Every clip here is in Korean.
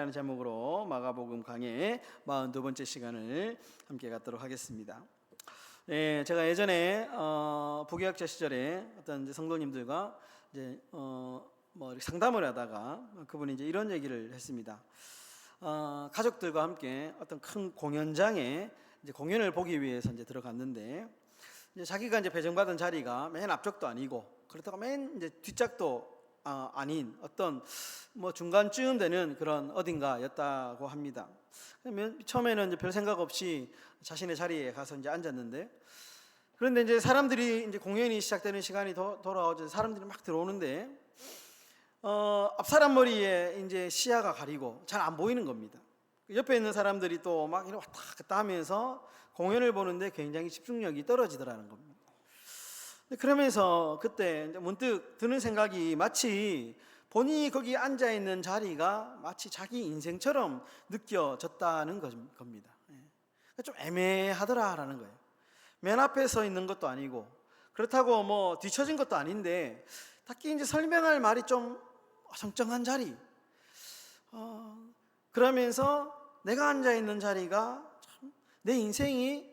라는 제목으로 마가복음 강의 42번째 시간을 함께 갖도록 하겠습니다. 제가 예전에 부교학자 시절에 어떤 이제 성도님들과 이제 이렇게 상담을 하다가 그분이 이제 이런 얘기를 했습니다. 가족들과 함께 어떤 큰 공연장에 이제 공연을 보기 위해서 이제 들어갔는데, 이제 자기가 이제 배정받은 자리가 맨 앞쪽도 아니고 그렇다고 맨 이제 뒷짝도 아닌 어떤 중간쯤 되는 그런 어딘가였다고 합니다. 그러면 처음에는 이제 별 생각 없이 자신의 자리에 가서 이제 앉았는데, 그런데 이제 사람들이 이제 공연이 시작되는 시간이 돌아오죠. 사람들이 막 들어오는데 앞 사람 머리에 이제 시야가 가리고 잘 안 보이는 겁니다. 옆에 있는 사람들이 또 막 이렇게 왔다 갔다 하면서 공연을 보는데 굉장히 집중력이 떨어지더라는 겁니다. 그러면서 그때 문득 드는 생각이, 마치 본인이 거기 앉아 있는 자리가 마치 자기 인생처럼 느껴졌다는 겁니다. 좀 애매하더라라는 거예요. 맨 앞에 서 있는 것도 아니고 그렇다고 뒤처진 것도 아닌데, 딱히 이제 설명할 말이 좀 정정한 자리. 그러면서 내가 앉아 있는 자리가 참 내 인생이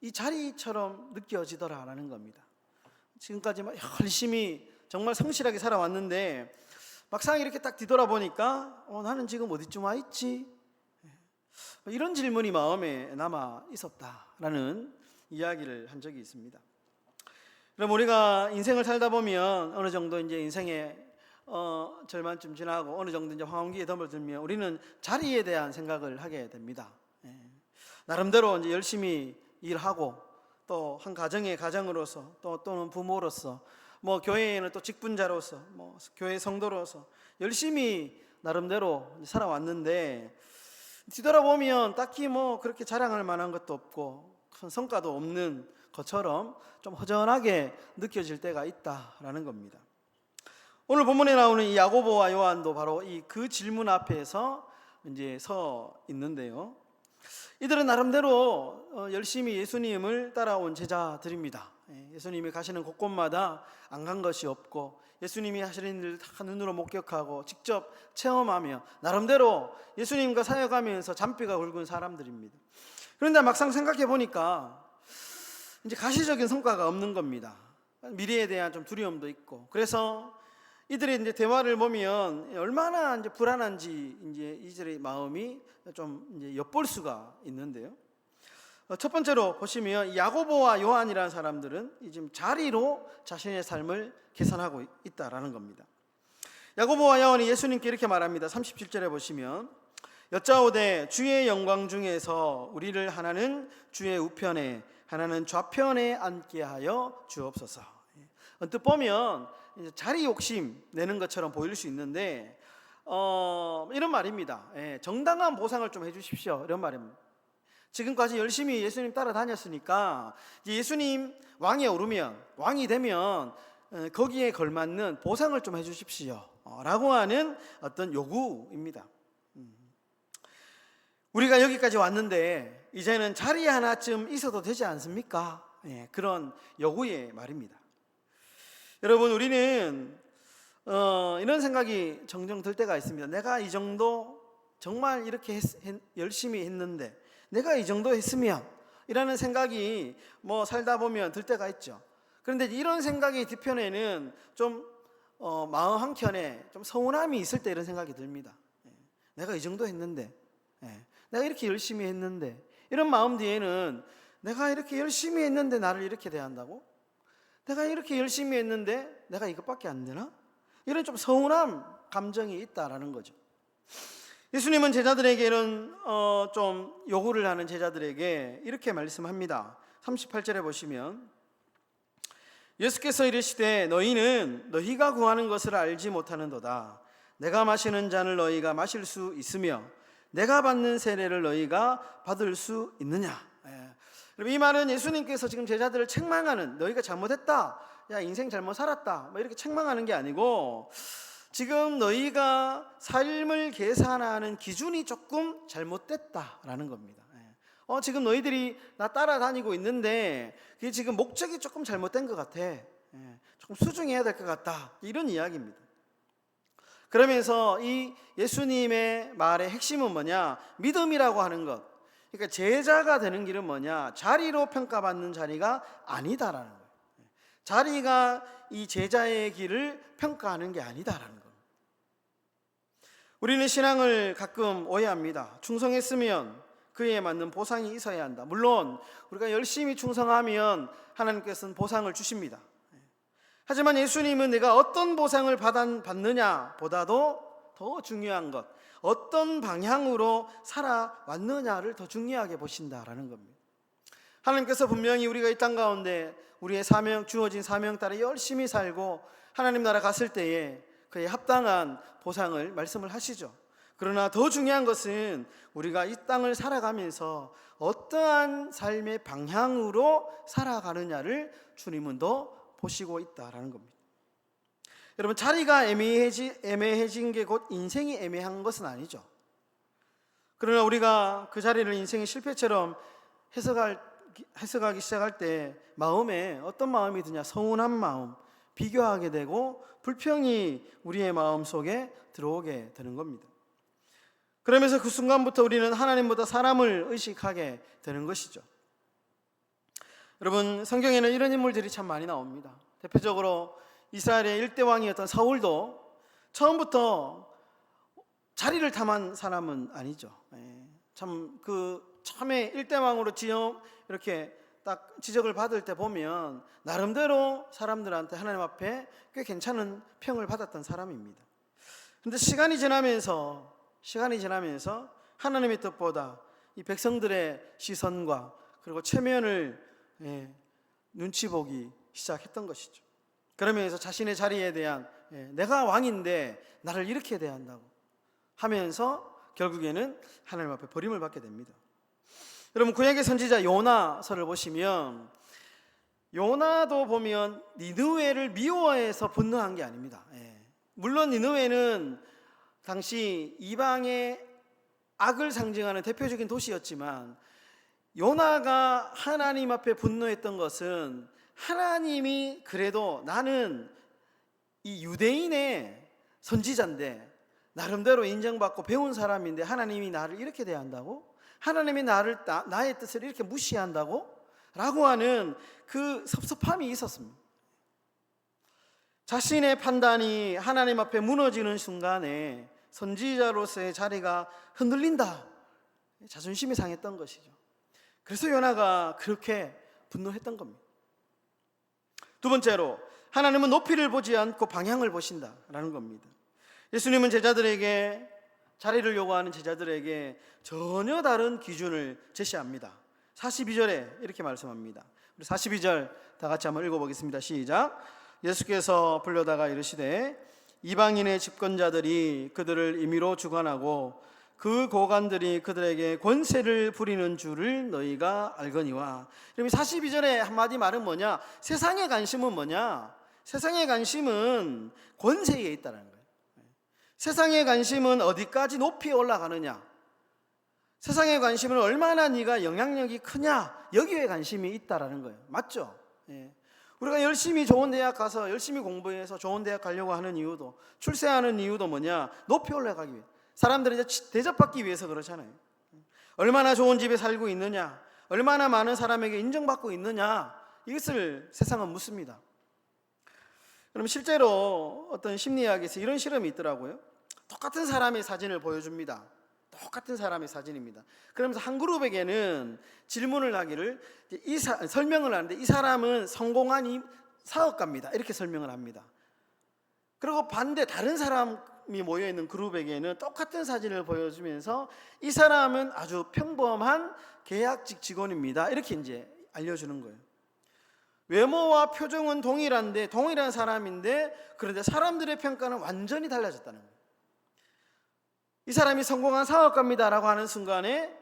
이 자리처럼 느껴지더라라는 겁니다. 지금까지 열심히 정말 성실하게 살아왔는데 막상 이렇게 딱 뒤돌아보니까 나는 지금 어디쯤 와 있지? 이런 질문이 마음에 남아 있었다라는 이야기를 한 적이 있습니다. 그럼 우리가 인생을 살다 보면 어느 정도 이제 인생의 절반쯤 지나고 어느 정도 이제 황혼기에 덤을들면 우리는 자리에 대한 생각을 하게 됩니다. 나름대로 이제 열심히 일하고, 또 한 가정의 가장으로서, 또는 부모로서, 교회에는 또 직분자로서, 교회 성도로서 열심히 나름대로 살아왔는데, 뒤돌아보면 딱히 그렇게 자랑할 만한 것도 없고 큰 성과도 없는 것처럼 좀 허전하게 느껴질 때가 있다라는 겁니다. 오늘 본문에 나오는 이 야고보와 요한도 바로 그 질문 앞에서 이제 서 있는데요. 이들은 나름대로 열심히 예수님을 따라온 제자들입니다. 예수님이 가시는 곳곳마다 안 간 것이 없고, 예수님이 하시는 일을 다 눈으로 목격하고 직접 체험하며 나름대로 예수님과 사역하면서 잔뼈가 굵은 사람들입니다. 그런데 막상 생각해 보니까 이제 가시적인 성과가 없는 겁니다. 미래에 대한 좀 두려움도 있고, 그래서 이들의 이제 대화를 보면 얼마나 이제 불안한지 이제 이들의 마음이 좀 이제 엿볼 수가 있는데요. 첫 번째로 보시면 야고보와 요한이라는 사람들은 지금 자리로 자신의 삶을 계산하고 있다라는 겁니다. 야고보와 요한이 예수님께 이렇게 말합니다. 37절에 보시면, 여짜오되 주의 영광 중에서 우리를 하나는 주의 우편에 하나는 좌편에 앉게 하여 주옵소서. 언뜻 보면 자리 욕심 내는 것처럼 보일 수 있는데 이런 말입니다. 정당한 보상을 좀 해주십시오, 이런 말입니다. 지금까지 열심히 예수님 따라다녔으니까 예수님 왕에 오르면, 왕이 되면 거기에 걸맞는 보상을 좀 해주십시오 라고 하는 어떤 요구입니다. 우리가 여기까지 왔는데 이제는 자리 하나쯤 있어도 되지 않습니까? 그런 요구의 말입니다. 여러분, 우리는 이런 생각이 종종 들 때가 있습니다. 내가 이 정도 정말 이렇게 열심히 했는데, 내가 이 정도 했으면, 이라는 생각이 살다 보면 들 때가 있죠. 그런데 이런 생각의 뒤편에는 좀 마음 한켠에 좀 서운함이 있을 때 이런 생각이 듭니다. 내가 이 정도 했는데, 내가 이렇게 열심히 했는데, 이런 마음 뒤에는 내가 이렇게 열심히 했는데 나를 이렇게 대한다고? 내가 이렇게 열심히 했는데 내가 이것밖에 안 되나? 이런 좀 서운함 감정이 있다라는 거죠. 예수님은 제자들에게 이런 좀 요구를 하는 제자들에게 이렇게 말씀합니다. 38절에 보시면, 예수께서 이르시되 너희는 너희가 구하는 것을 알지 못하는도다. 내가 마시는 잔을 너희가 마실 수 있으며 내가 받는 세례를 너희가 받을 수 있느냐? 이 말은 예수님께서 지금 제자들을 책망하는, 너희가 잘못했다, 야 인생 잘못 살았다 이렇게 책망하는 게 아니고, 지금 너희가 삶을 계산하는 기준이 조금 잘못됐다라는 겁니다. 지금 너희들이 나 따라다니고 있는데 그게 지금 목적이 조금 잘못된 것 같아. 조금 수중해야 될 것 같다, 이런 이야기입니다. 그러면서 이 예수님의 말의 핵심은 뭐냐? 믿음이라고 하는 것. 그러니까 제자가 되는 길은 뭐냐? 자리로 평가받는 자리가 아니다라는 거예요. 자리가 이 제자의 길을 평가하는 게 아니다라는 거예요. 우리는 신앙을 가끔 오해합니다. 충성했으면 그에 맞는 보상이 있어야 한다. 물론 우리가 열심히 충성하면 하나님께서는 보상을 주십니다. 하지만 예수님은 내가 어떤 보상을 받느냐 보다도 더 중요한 것, 어떤 방향으로 살아왔느냐를 더 중요하게 보신다라는 겁니다. 하나님께서 분명히 우리가 이 땅 가운데 우리의 주어진 사명 따라 열심히 살고 하나님 나라 갔을 때에 그에 합당한 보상을 말씀을 하시죠. 그러나 더 중요한 것은 우리가 이 땅을 살아가면서 어떠한 삶의 방향으로 살아가느냐를 주님은 더 보시고 있다라는 겁니다. 여러분, 자리가 애매해진 게 곧 인생이 애매한 것은 아니죠. 그러나 우리가 그 자리를 인생의 실패처럼 해석하기 시작할 때 마음에 어떤 마음이 드냐? 서운한 마음, 비교하게 되고 불평이 우리의 마음 속에 들어오게 되는 겁니다. 그러면서 그 순간부터 우리는 하나님보다 사람을 의식하게 되는 것이죠. 여러분, 성경에는 이런 인물들이 참 많이 나옵니다. 대표적으로 이스라엘의 일대 왕이었던 사울도 처음부터 자리를 탐한 사람은 아니죠. 참 그 처음에 일대 왕으로 이렇게 딱 지적을 받을 때 보면 나름대로 사람들한테 하나님 앞에 꽤 괜찮은 평을 받았던 사람입니다. 근데 시간이 지나면서 하나님의 뜻보다 이 백성들의 시선과 그리고 체면을 눈치 보기 시작했던 것이죠. 그러면서 자신의 자리에 대한 내가 왕인데 나를 이렇게 대한다고 하면서 결국에는 하나님 앞에 버림을 받게 됩니다. 여러분, 구약의 선지자 요나서를 보시면 요나도 보면 니느웨를 미워해서 분노한 게 아닙니다. 물론 니느웨는 당시 이방의 악을 상징하는 대표적인 도시였지만 요나가 하나님 앞에 분노했던 것은 하나님이 그래도 나는 이 유대인의 선지자인데 나름대로 인정받고 배운 사람인데 하나님이 나를 이렇게 대한다고? 하나님이 나의 뜻을 이렇게 무시한다고? 라고 하는 그 섭섭함이 있었습니다. 자신의 판단이 하나님 앞에 무너지는 순간에 선지자로서의 자리가 흔들린다. 자존심이 상했던 것이죠. 그래서 요나가 그렇게 분노했던 겁니다. 두 번째로, 하나님은 높이를 보지 않고 방향을 보신다라는 겁니다. 예수님은 자리를 요구하는 제자들에게 전혀 다른 기준을 제시합니다. 42절에 이렇게 말씀합니다. 우리 42절 다 같이 한번 읽어보겠습니다. 시작. 예수께서 불러다가 이르시되 이방인의 집권자들이 그들을 임의로 주관하고 그 고관들이 그들에게 권세를 부리는 줄을 너희가 알거니와. 그럼 42절의 한마디 말은 뭐냐? 세상의 관심은 뭐냐? 세상의 관심은 권세에 있다는 거예요. 세상의 관심은 어디까지 높이 올라가느냐, 세상의 관심은 얼마나 네가 영향력이 크냐, 여기에 관심이 있다라는 거예요. 맞죠? 우리가 열심히 좋은 대학 가서 열심히 공부해서 좋은 대학 가려고 하는 이유도, 출세하는 이유도 뭐냐? 높이 올라가기 위해. 사람들이 이제 대접받기 위해서 그렇잖아요. 얼마나 좋은 집에 살고 있느냐, 얼마나 많은 사람에게 인정받고 있느냐, 이것을 세상은 묻습니다. 그럼 실제로 어떤 심리학에서 이런 실험이 있더라고요. 똑같은 사람의 사진을 보여줍니다. 똑같은 사람의 사진입니다. 그러면서 한 그룹에게는 질문을 하기를, 설명을 하는데 이 사람은 성공한 사업가입니다, 이렇게 설명을 합니다. 그리고 반대 다른 사람이 모여있는 그룹에게는 똑같은 사진을 보여주면서 이 사람은 아주 평범한 계약직 직원입니다, 이렇게 이제 알려주는 거예요. 외모와 표정은 동일한 사람인데 그런데 사람들의 평가는 완전히 달라졌다는 거예요. 이 사람이 성공한 사업가입니다라고 하는 순간에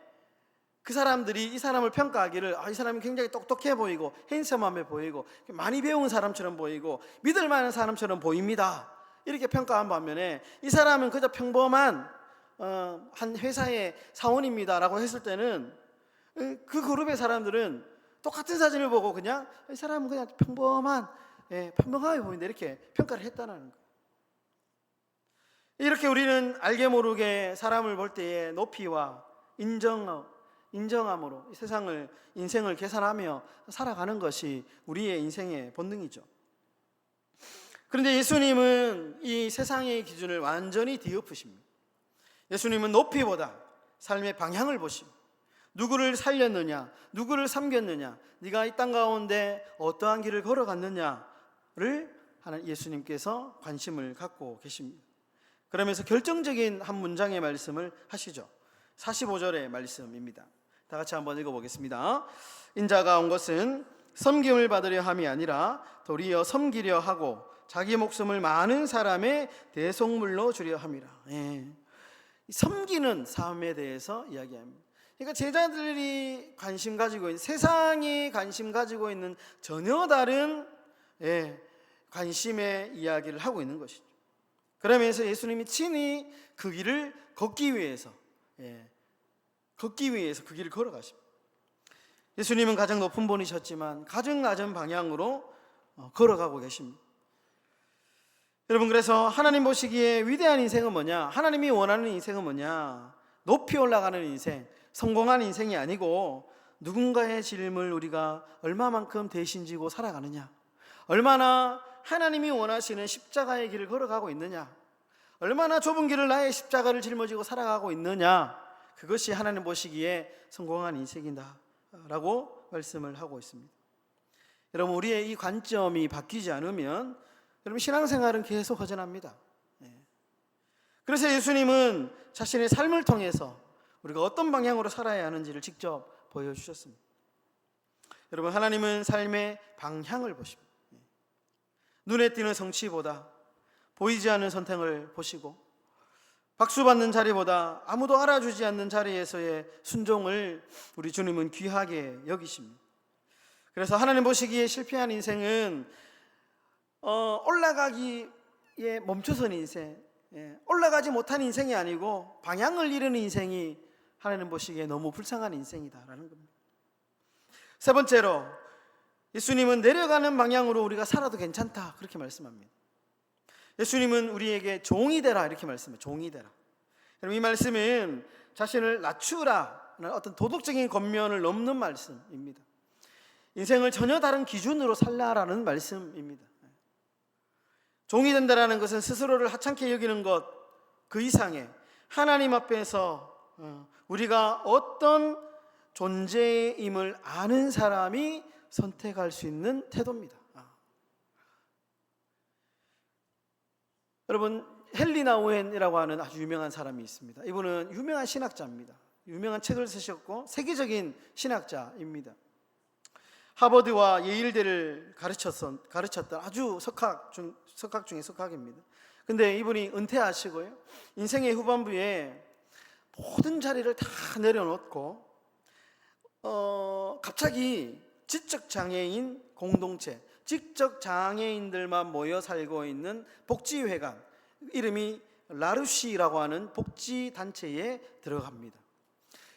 그 사람들이 이 사람을 평가하기를, 이 사람이 굉장히 똑똑해 보이고 핸섬함해 보이고 많이 배운 사람처럼 보이고 믿을 만한 사람처럼 보입니다, 이렇게 평가한 반면에 이 사람은 그저 평범한 한 회사의 사원입니다라고 했을 때는 그 그룹의 사람들은 똑같은 사진을 보고 그냥 이 사람은 그냥 평범하게 보이는데 이렇게 평가를 했다는 거예요. 이렇게 우리는 알게 모르게 사람을 볼 때에 높이와 인정함으로 이 세상을, 인생을 계산하며 살아가는 것이 우리의 인생의 본능이죠. 그런데 예수님은 이 세상의 기준을 완전히 뒤엎으십니다. 예수님은 높이보다 삶의 방향을 보십니다. 누구를 살렸느냐, 누구를 섬겼느냐, 네가 이 땅 가운데 어떠한 길을 걸어갔느냐를 하는 예수님께서 관심을 갖고 계십니다. 그러면서 결정적인 한 문장의 말씀을 하시죠. 45절의 말씀입니다. 다 같이 한번 읽어보겠습니다. 인자가 온 것은 섬김을 받으려 함이 아니라 도리어 섬기려 하고 자기 목숨을 많은 사람의 대속물로 주려 함이라. 섬기는 삶에 대해서 이야기합니다. 그러니까 제자들이 관심 가지고 있는, 세상이 관심 가지고 있는 전혀 다른 관심의 이야기를 하고 있는 것이죠. 그러면서 예수님이 친히 그 길을 걷기 위해서 그 길을 걸어가십니다. 예수님은 가장 높은 분이셨지만 가장 낮은 방향으로 걸어가고 계십니다. 여러분, 그래서 하나님 보시기에 위대한 인생은 뭐냐? 하나님이 원하는 인생은 뭐냐? 높이 올라가는 인생, 성공한 인생이 아니고 누군가의 짐을 우리가 얼마만큼 대신 지고 살아가느냐, 얼마나 하나님이 원하시는 십자가의 길을 걸어가고 있느냐, 얼마나 좁은 길을 나의 십자가를 짊어지고 살아가고 있느냐, 그것이 하나님 보시기에 성공한 인생이다 라고 말씀을 하고 있습니다. 여러분, 우리의 이 관점이 바뀌지 않으면 여러분 신앙생활은 계속 허전합니다. 그래서 예수님은 자신의 삶을 통해서 우리가 어떤 방향으로 살아야 하는지를 직접 보여주셨습니다. 여러분, 하나님은 삶의 방향을 보십니다. 눈에 띄는 성취보다 보이지 않는 선택을 보시고, 박수받는 자리보다 아무도 알아주지 않는 자리에서의 순종을 우리 주님은 귀하게 여기십니다. 그래서 하나님 보시기에 실패한 인생은 올라가기에 멈춰선 인생, 올라가지 못한 인생이 아니고 방향을 잃은 인생이 하나님 보시기에 너무 불쌍한 인생이다라는 겁니다. 세 번째로, 예수님은 내려가는 방향으로 우리가 살아도 괜찮다 그렇게 말씀합니다. 예수님은 우리에게 종이 되라 이렇게 말씀해요. 종이 되라. 여러분, 이 말씀은 자신을 낮추라는 어떤 도덕적인 권면을 넘는 말씀입니다. 인생을 전혀 다른 기준으로 살라라는 말씀입니다. 종이 된다라는 것은 스스로를 하찮게 여기는 것 그 이상의 하나님 앞에서 우리가 어떤 존재임을 아는 사람이 선택할 수 있는 태도입니다. 여러분, 헨리 나우엔이라고 하는 아주 유명한 사람이 있습니다. 이분은 유명한 신학자입니다. 유명한 책을 쓰셨고 세계적인 신학자입니다. 하버드와 예일대를 가르쳤던 아주 석학 중에 석학입니다. 근데 이분이 은퇴하시고요, 인생의 후반부에 모든 자리를 다 내려놓고 갑자기 지적장애인 공동체, 지적장애인들만 모여 살고 있는 복지회관, 이름이 라루시라고 하는 복지단체에 들어갑니다.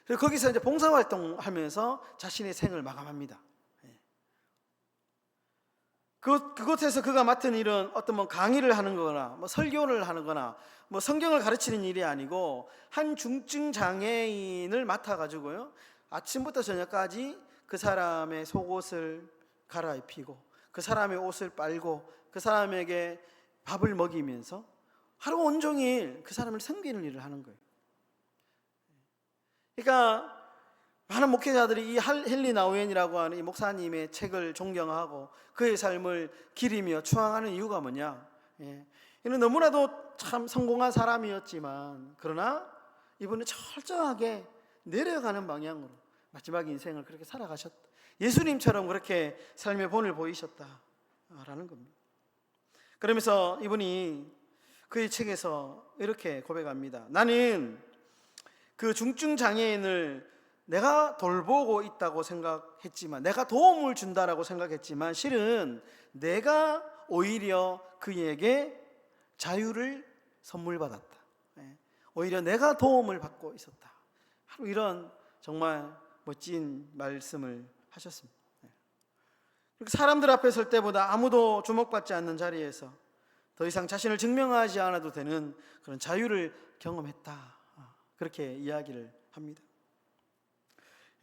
그리고 거기서 이제 봉사활동하면서 자신의 생을 마감합니다. 그곳에서 그가 맡은 일은 어떤 강의를 하는 거나 설교를 하는 거나 성경을 가르치는 일이 아니고, 한 중증 장애인을 맡아가지고요, 아침부터 저녁까지 그 사람의 속옷을 갈아입히고 그 사람의 옷을 빨고 그 사람에게 밥을 먹이면서 하루 온종일 그 사람을 섬기는 일을 하는 거예요. 그러니까 많은 목회자들이 이 헨리 나우엔이라고 하는 이 목사님의 책을 존경하고 그의 삶을 기리며 추앙하는 이유가 뭐냐? 이는 너무나도 참 성공한 사람이었지만, 그러나 이분은 철저하게 내려가는 방향으로 마지막 인생을 그렇게 살아가셨다. 예수님처럼 그렇게 삶의 본을 보이셨다라는 겁니다. 그러면서 이분이 그의 책에서 이렇게 고백합니다. 나는 그 중증 장애인을 내가 돌보고 있다고 생각했지만, 내가 도움을 준다라고 생각했지만, 실은 내가 오히려 그에게 자유를 선물 받았다. 오히려 내가 도움을 받고 있었다. 이런 정말 멋진 말씀을 하셨습니다. 사람들 앞에 설 때보다 아무도 주목받지 않는 자리에서 더 이상 자신을 증명하지 않아도 되는 그런 자유를 경험했다. 그렇게 이야기를 합니다.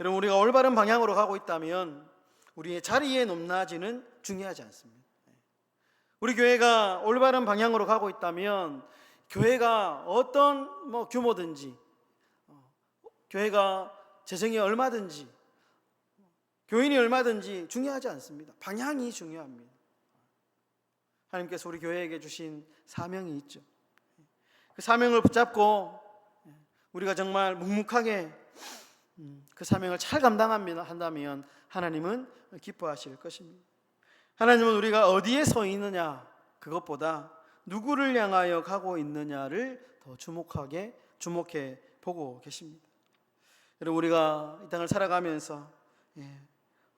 여러분, 우리가 올바른 방향으로 가고 있다면 우리의 자리의 높낮이는 중요하지 않습니다. 우리 교회가 올바른 방향으로 가고 있다면 교회가 어떤 규모든지, 교회가 재정이 얼마든지, 교인이 얼마든지 중요하지 않습니다. 방향이 중요합니다. 하나님께서 우리 교회에게 주신 사명이 있죠. 그 사명을 붙잡고 우리가 정말 묵묵하게 그 사명을 잘 감당한다면 하나님은 기뻐하실 것입니다. 하나님은 우리가 어디에 서 있느냐, 그것보다 누구를 향하여 가고 있느냐를 더 주목해 보고 계십니다. 여러분, 우리가 이 땅을 살아가면서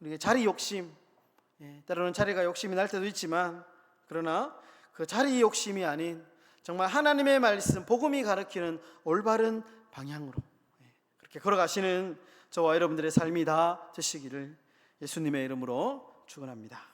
우리가 자리 욕심, 때로는 자리가 욕심이 날 때도 있지만, 그러나 그 자리 욕심이 아닌 정말 하나님의 말씀, 복음이 가르치는 올바른 방향으로 그렇게 걸어가시는 저와 여러분들의 삶이 다 되시기를 예수님의 이름으로 축원합니다.